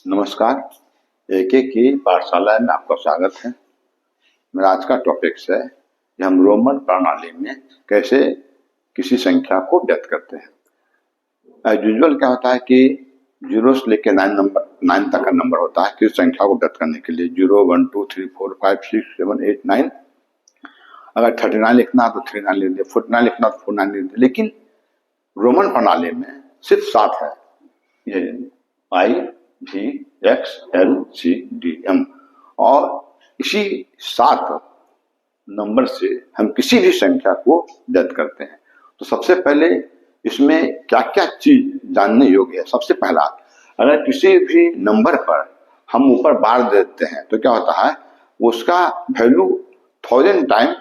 नमस्कार। एके की पाठशाला में आपका स्वागत है। मेरा आज का टॉपिक है कि हम रोमन प्रणाली में कैसे किसी संख्या को व्यक्त करते हैं। एज यूजुअल क्या होता है कि 0 से लेकर 9 तक का नंबर होता है किसी संख्या को व्यक्त करने के लिए। 0 1 2 3 4 5 6 7 8 9। अगर 39 लिखना है तो 39 लिख दिए, 49 लिखना है तो 49 लिख दिए। लेकिन रोमन प्रणाली में सिर्फ 7 है। ये IVXLCDM और इसी 7 नंबर से हम किसी भी संख्या को व्यक्त करते हैं। तो सबसे पहले इसमें क्या क्या चीज जानने योग्य है। सबसे पहला, अगर किसी भी नंबर पर हम ऊपर बार देते हैं तो क्या होता है, उसका वैल्यू 1000 टाइम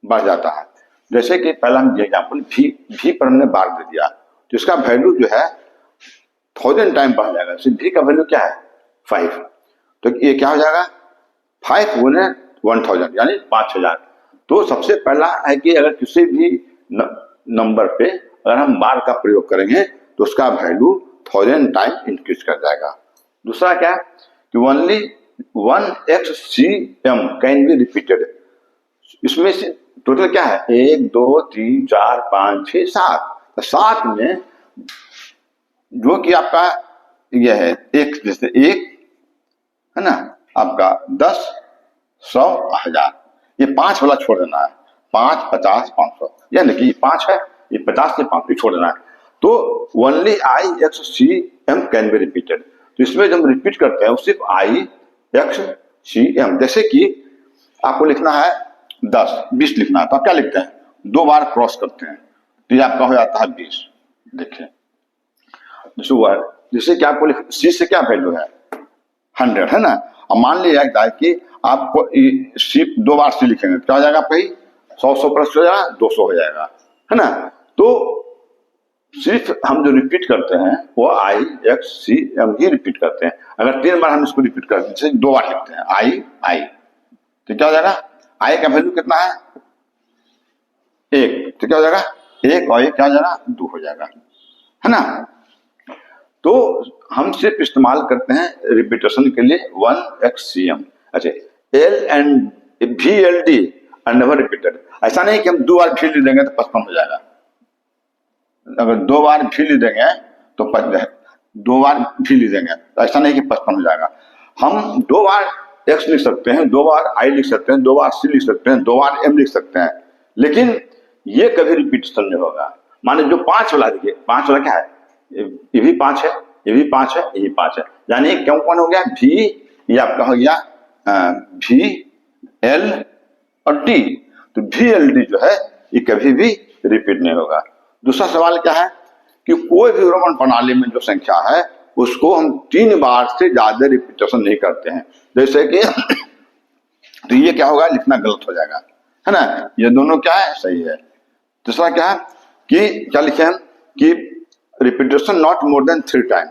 बढ़ जाता है। जैसे कि पहला हम एग्जाम्पल भी पर हमने बार दे दिया तो इसका वैल्यू जो है 1000 टाइम बढ़ जाएगा। भी का वैल्यू क्या है 5, तो ये क्या हो जाएगा 5 गुने 1000 यानी 5000। तो सबसे पहला है कि अगर किसी भी नंबर पे अगर हम बार का प्रयोग करेंगे तो उसका वैल्यू 1000 टाइम इंक्रीज कर जाएगा। दूसरा क्या कि only 1XCM can be repeated. इसमें से टोटल क्या है 1 2 3 4 5 6 7। तो 7 में जो कि आपका यह है एक, जैसे एक है ना आपका 10 100 1000, ये 5 वाला छोड़ देना है। 5 50 500 यानी कि 5 है, ये 50 से 500 छोड़ देना है। तो only IXCM can be repeated. तो इसमें जब हम रिपीट करते हैं सिर्फ IXCM। जैसे कि आपको लिखना है 10 20 लिखना है तो आप क्या लिखते हैं, 2 बार क्रॉस करते हैं तो ये आपका हो जाता है 20। देखिए जैसे कि आपको सी से क्या वैल्यू है 100 है ना। अब मान लिया जाए कि आपको सी 2 बार सी लिखेंगे तो क्या हो जाएगा, आपका 100 प्लस हो जाएगा 200 हो जाएगा है ना। तो सिर्फ हम जो रिपीट करते हैं वो IXCM ही रिपीट करते हैं। अगर 3 बार हम इसको रिपीट करते हैं, जैसे 2 बार लिखते हैं आई तो क्या हो जाएगा, आई का वैल्यू कितना है 1, तो क्या हो जाएगा 1 और 1 क्या हो जाएगा 2 हो जाएगा है ना। तो हम सिर्फ इस्तेमाल करते हैं रिपीटेशन के लिए 1XCM। अच्छा, VLD नेवर रिपीटेड। ऐसा नहीं कि हम 2 बार भी लिख देंगे तो 55 हो जाएगा। अगर 2 बार भी लिख देंगे तो 2 बार भी लिख देंगे तो ऐसा नहीं कि 55 हो जाएगा। हम 2 बार X लिख सकते हैं, 2 बार I लिख सकते हैं, 2 बार C लिख सकते हैं, 2 बार M लिख सकते हैं, लेकिन ये कभी रिपीटेशन नहीं होगा। माने जो 5 वाला देखिए, 5 वाला क्या है, ये भी 5 है, ये भी 5 है, ये भी 5 है, यानी क्यों कौन हो गया भी, ये आपका हो गया VL और D। तो VLD जो है ये कभी भी रिपीट नहीं होगा। दूसरा सवाल क्या है कि कोई भी रोमन प्रणाली में जो संख्या है उसको हम 3 बार से ज्यादा रिपीटेशन नहीं करते हैं। जैसे कि तो ये क्या होगा, लिखना गलत हो जाएगा है ना। ये दोनों क्या है सही है। दूसरा क्या है कि क्या लिखे हम कि repetition not more than 3 time.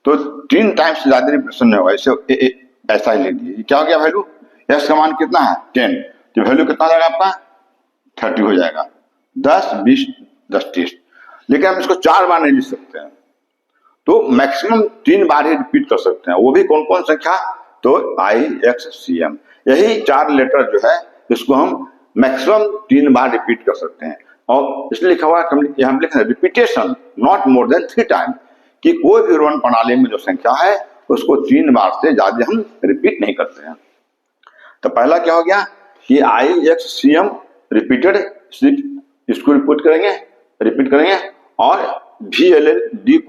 तो 3 टाइम से ज्यादा रिपीटेशन नहीं होगा। इसे ऐसा ही लीजिए, क्या हो गया वैल्यू, एक्स का मान कितना है 10, तो वैल्यू कितना हो जाएगा आपका 30 हो जाएगा। 10 20 10 30। लेकिन हम इसको 4 बार नहीं लिख सकते हैं, तो मैक्सिमम 3 बार ही रिपीट कर सकते हैं। वो भी कौन कौन संख्या, तो IXCM। यही 4 लेटर जो है इसको हम मैक्सिमम 3 बार रिपीट कर सकते हैं। और इसलिए लिखा हुआ हम लिख रहे हैं repetition not more than 3 time, कि कोई भी रोमन प्रणाली में जो संख्या है उसको 3 बार से ज्यादा हम रिपीट नहीं करते हैं। तो पहला क्या हो गया कि IXCM रिपीटेड, सिर्फ इसको रिपीट करेंगे और VLD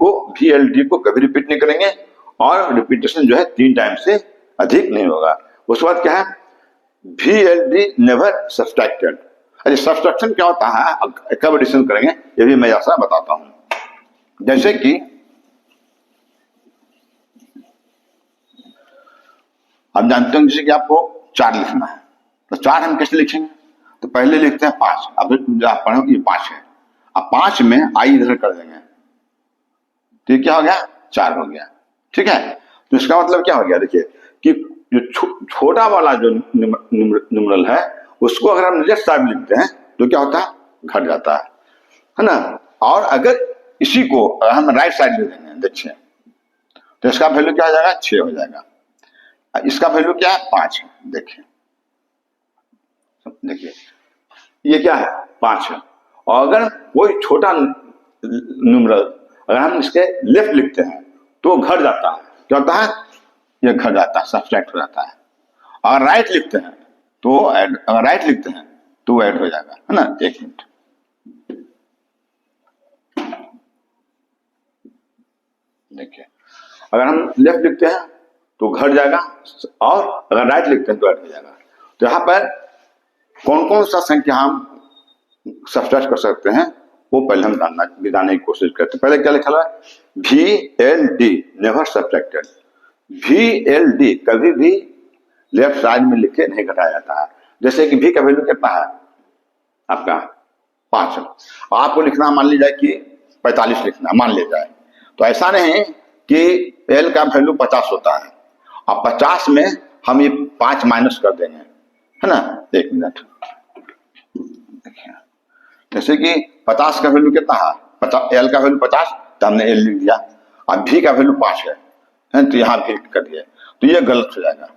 को कभी रिपीट नहीं करेंगे, और रिपीटेशन जो है 3 टाइम से अधिक नहीं होगा। उसके बाद क्या है VLD नेवर सब्सट्रैक्टेड। अरे सब्सट्रैक्शन क्या होता है, कब एडिशन करेंगे ये भी मैं ऐसा बताता हूं। जैसे कि आप जानते हैं जैसे कि आपको 4 लिखना है तो 4 हम कैसे लिखेंगे, तो पहले लिखते हैं 5। अब आप पढ़ो ये 5 है, अब 5 में आई इधर कर देंगे तो क्या हो गया 4 हो गया, ठीक है। तो इसका मतलब क्या हो गया, देखिए कि जो छोटा वाला जो न्यूमरल है उसको अगर हम लेफ्ट साइड लिखते हैं तो क्या होता है घट जाता है ना। और अगर इसी को हम राइट साइड ले देंगे, देखिए तो इसका वैल्यू क्या हो जाएगा, 6 हो जाएगा। इसका वैल्यू क्या है, 5 है। देखिए देखिए ये क्या है, 5 है। और अगर कोई छोटा न्यूमरल अगर हम इसके लेफ्ट लिखते हैं तो घट जाता है, क्या होता है, ये घट जाता है, सब्सट्रैक्ट हो जाता है। अगर राइट लिखते हैं तो ऐड, अगर राइट लिखते हैं तो ऐड हो जाएगा, है ना। 1 मिनट, देखिए अगर हम लेफ्ट लिखते हैं तो घट जाएगा, और अगर राइट लिखते हैं तो ऐड हो जाएगा। तो यहाँ पर कौन कौन सा संख्या हम सब्सट्रैक्ट कर सकते हैं वो पहले हम जानने की कोशिश करते हैं। पहले क्या लिखा हुआ है, VLD नेवर सब्सट्रैक्टेड। VLD कभी भी लेफ्ट साइड में लिख के नहीं घटाया जाता है। जैसे कि V का वैल्यू कितना है आपका, 5 है। आपको लिखना मान लीजिए कि 45 लिखना मान लिया जाए, तो ऐसा नहीं कि L का वैल्यू 50 होता है और 50 में हम ये 5 माइनस कर देंगे, है ना। 1 मिनट, देखिए जैसे कि 50 का वैल्यू कितना है, L का वैल्यू 50, तो हमने L लिख दिया, और V का वैल्यू 5 है तो यहाँ भी कर दिया, तो ये गलत हो जाएगा।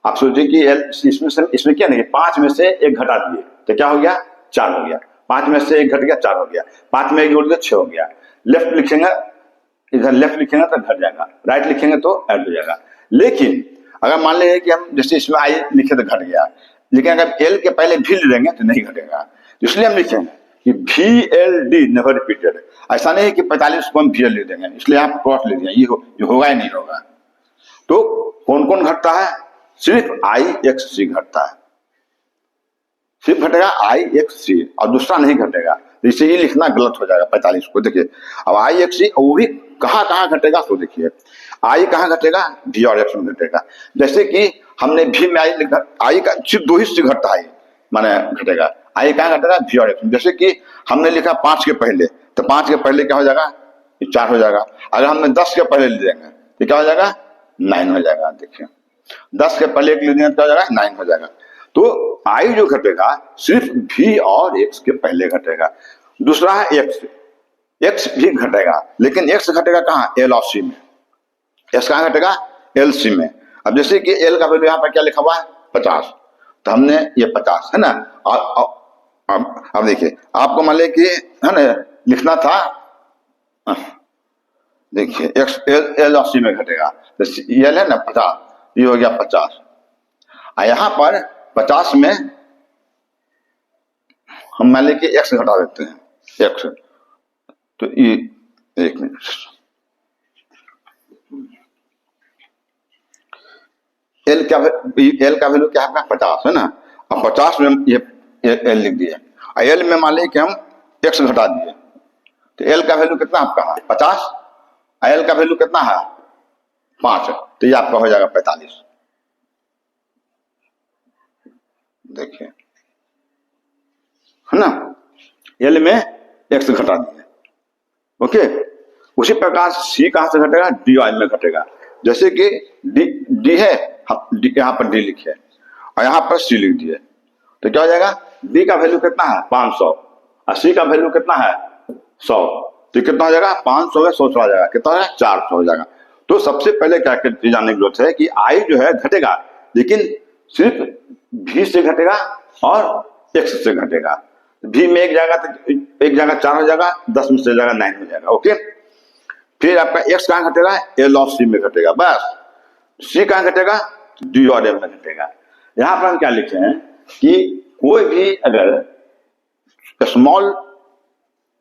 आप सोचिए कि L इसमें क्या नहीं, 5 में से 1 घटा दिए तो क्या हो गया, 4 हो गया। 5 में से 1 घट गया, 4 हो गया। 5 में 1 जोड़ दिया, 6 हो गया। लेफ्ट लिखेंगे, इधर लेफ्ट लिखेंगे तो घट जाएगा, राइट लिखेंगे तो ऐड हो जाएगा। लेकिन अगर मान लीजिए कि हम जैसे इसमें I लिखे तो घट गया, लेकिन अगर L के पहले V ले लेंगे तो नहीं घटेगा, इसलिए हम लिखेंगे कि VLD नेवर रिपीटेड। ऐसा नहीं कि 45 को हम VL लिख देंगे, इसलिए आप क्रॉस ले दिया, ये होगा ही नहीं होगा। तो कौन कौन घटता है, सिर्फ IXC घटता है, सिर्फ घटेगा IXC और दूसरा नहीं घटेगा। तो इसे ये लिखना गलत हो जाएगा 45 को। देखिए अब IXC वो भी कहाँ घटेगा, तो देखिए I कहाँ घटेगा, V और X में घटेगा। जैसे कि हमने V में I लिखा, I का सिर्फ 2 ही से घटता है, माने घटेगा। I कहाँ घटेगा, V और X में। जैसे कि हमने लिखा 5 के पहले, तो 5 के पहले क्या हो जाएगा, 4 हो जाएगा। अगर हमने 10 के पहले ले देंगे तो क्या हो जाएगा, 9 हो जाएगा। देखिए 10 के पहले ले देंगे तो क्या हो जाएगा, 9 हो जाएगा। तो I जो घटेगा सिर्फ V और X के पहले घटेगा। दूसरा है X भी घटेगा, लेकिन X घटेगा कहाँ, L और C में। X कहाँ घटेगा, L C में। अब जैसे कि L का वैल्यू यहाँ पर क्या लिखा हुआ है, 50, तो हमने ये 50 है ना। अब देखिए आपको मान लिया कि है ना लिखना था, देखिए X L और C में घटेगा, तो L है ना 50, ये हो गया 50। यहाँ पर 50 में हम मान लें कि X घटा देते हैं, X, तो ये 1 मिनट, L का वैल्यू क्या है, 50 है ना। अब 50 में ये L लिख दिए, L में मान लें कि हम X घटा दिए, तो L का वैल्यू कितना आपका है, 50, L का वैल्यू कितना है, 5, तो ये आपका हो जाएगा 45। देखिए है ना, L में X घटा दिए, ओके। उसी प्रकार C कहां से घटेगा, D में घटेगा। जैसे कि D है, यहाँ पर D लिखे और यहाँ पर C लिख दिए, तो क्या हो जाएगा, D का वैल्यू कितना है, 500, और C का वैल्यू कितना है, 100, तो कितना हो जाएगा, 500 में 100 चला जाएगा, कितना हो जाएगा, 400 हो जाएगा। तो सबसे पहले क्या जानने की जरूरत है कि I जो है घटेगा, लेकिन सिर्फ V से घटेगा और X से घटेगा। V में एक जगह 4 हो जाएगा, 10 में से जाएगा 9 हो जाएगा, ओके। फिर आपका X कहाँ घटेगा, L और C में घटेगा, बस। C कहाँ घटेगा, D और M में घटेगा। यहाँ पर हम क्या लिखे हैं कि कोई भी अगर स्मॉल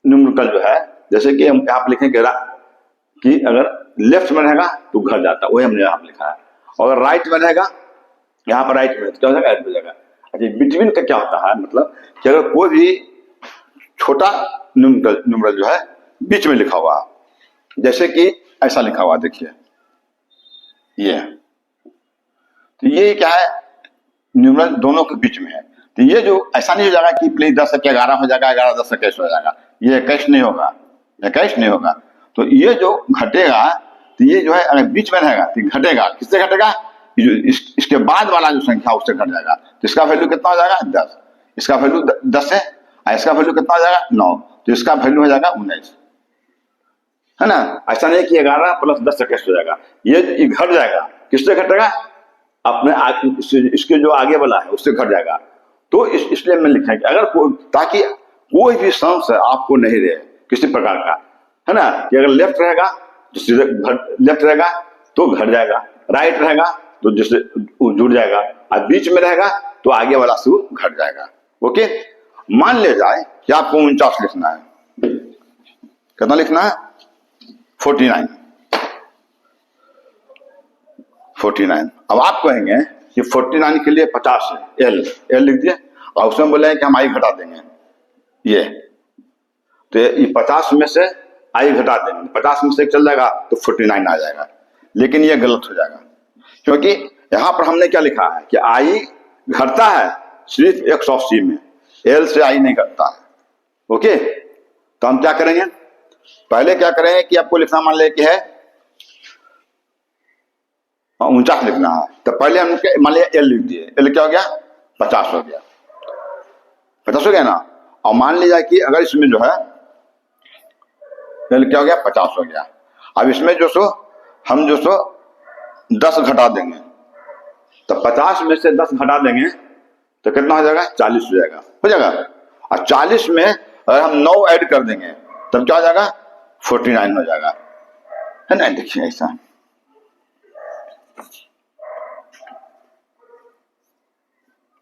न्यूमेरिकल जो है, जैसे कि हम यहाँ पर लिखें कि अगर लेफ्ट में रहेगा तो घट जाता है, वही हमने यहाँ पर लिखा है। और अगर राइट में रहेगा, यहाँ पर राइट में, तो क्या हो जाएगा, ऐड हो जाएगा। अच्छा, बिटवीन का क्या होता है, मतलब कि अगर कोई भी छोटा न्यूमेरल जो है बीच में लिखा हुआ, जैसे कि ऐसा लिखा हुआ, देखिए ये, तो ये क्या है, न्यूमेरल दोनों के बीच में है। तो ये जो ऐसा नहीं हो जाएगा कि प्लीज 10 से 11 हो जाएगा, 11 10 से 21 हो जाएगा, ये 21 नहीं होगा, 21 नहीं होगा। तो ये जो घटेगा, तो ये जो है अगर बीच में रहेगा तो घटेगा, किससे घटेगा, इसके बाद वाला जो संख्या उससे घट जाएगा। तो इसका वैल्यू कितना हो जाएगा, 10, इसका वैल्यू 10 है, इसका वैल्यू कितना हो जाएगा, 9, तो इसका वैल्यू हो जाएगा 19। है ना। ऐसा नहीं कि 11 प्लस 10 से कैसे हो जाएगा, ये घट जाएगा। किससे घटेगा, अपने इसके जो आगे वाला है उससे घट जाएगा। तो इसलिए मैं लिखा कि अगर ताकि कोई भी संशय आपको नहीं रहे किसी प्रकार का, है ना, कि अगर लेफ्ट रहेगा तो सीधे लेफ्ट रहेगा तो घट जाएगा, राइट रहेगा तो जैसे जुड़ जाएगा, और बीच में रहेगा तो आगे वाला से घट जाएगा। ओके, मान ले जाए कि आपको 49 लिखना है, कितना लिखना है, 49। अब आप कहेंगे कि 49 के लिए 50 है, एल लिख दिए, और उसमें बोले कि हम आई घटा देंगे, ये तो ये 50 में से आई घटा देंगे, 50 में से चल जाएगा तो 49 आ जाएगा। लेकिन ये गलत हो जाएगा, क्योंकि यहां पर हमने क्या लिखा है कि आई घटता है सिर्फ 180 में, एल से आई नहीं घटता है। ओके, तो हम क्या करेंगे, पहले क्या करेंगे कि आपको लिखना मान ले कि है 49 लिखना है, तो पहले हम मान लिया एल लिख दिए, एल क्या हो गया, 50 हो गया, 50 हो गया ना। और मान लीजिए कि अगर इसमें जो है एल क्या हो गया, 50 हो गया। अब इसमें जो सो हम जो सो 10 घटा देंगे, तो 50 में से 10 घटा देंगे तो कितना हो जाएगा, 40 हो जाएगा, हो जाएगा। और 40 में अगर हम 9 ऐड कर देंगे तब क्या हो जाएगा, 49 हो जाएगा, है ना। देखिए ऐसा,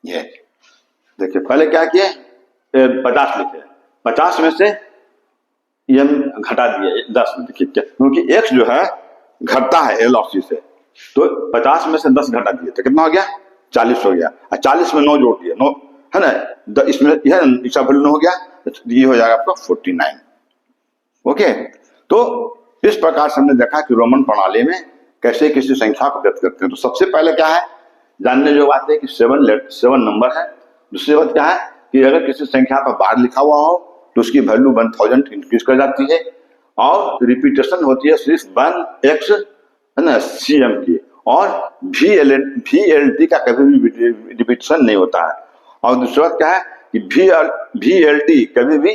ये देखिए पहले क्या किए, 50 लिखे, 50 में से ये हम घटा दिए 10 में, देखिए क्या, क्योंकि x जो है घटता है एल और सी से, तो 50 में से 10 घटा दिए तो कितना हो गया, 40 हो गया। और 40 में 9 जोड़ दिए, 9 है ना, इसमें यह इसका वैल्यू 9 हो गया, तो ये हो जाएगा आपका 49। ओके, तो इस प्रकार से हमने देखा कि रोमन प्रणाली में कैसे किसी संख्या को व्यक्त करते हैं। तो सबसे पहले क्या है, जानने जो बात है कि 7 नंबर है। दूसरी बात क्या है कि अगर किसी संख्या पर बार लिखा हुआ हो तो उसकी वैल्यू 1000 इंक्रीज कर जाती है, और रिपीटेशन होती है सिर्फ 1x है ना cm की, और VLT का कभी भी रिपीटेशन नहीं होता है। और दूसरी बात क्या है कि VLT कभी भी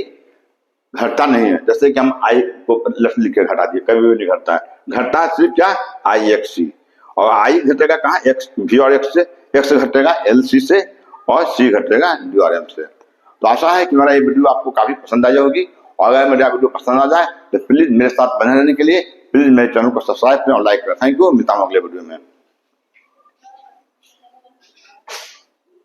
घटता नहीं है, जैसे कि हम आई को लेफ्ट लिख के घटा दिए, कभी भी नहीं घटता है, घटता है सिर्फ क्या, IXC, और आई घटेगा कहाँ, एक्स V और X से, X घटेगा LC से, और C घटेगा D और M से। तो आशा है कि मेरा ये वीडियो आपको काफी पसंद आई होगी, और अगर मेरा वीडियो पसंद आ जाए तो प्लीज मेरे साथ बने रहने के लिए प्लीज मेरे चैनल को सब्सक्राइब करें और लाइक करें। थैंक यू, मिलता हूँ अगले वीडियो में।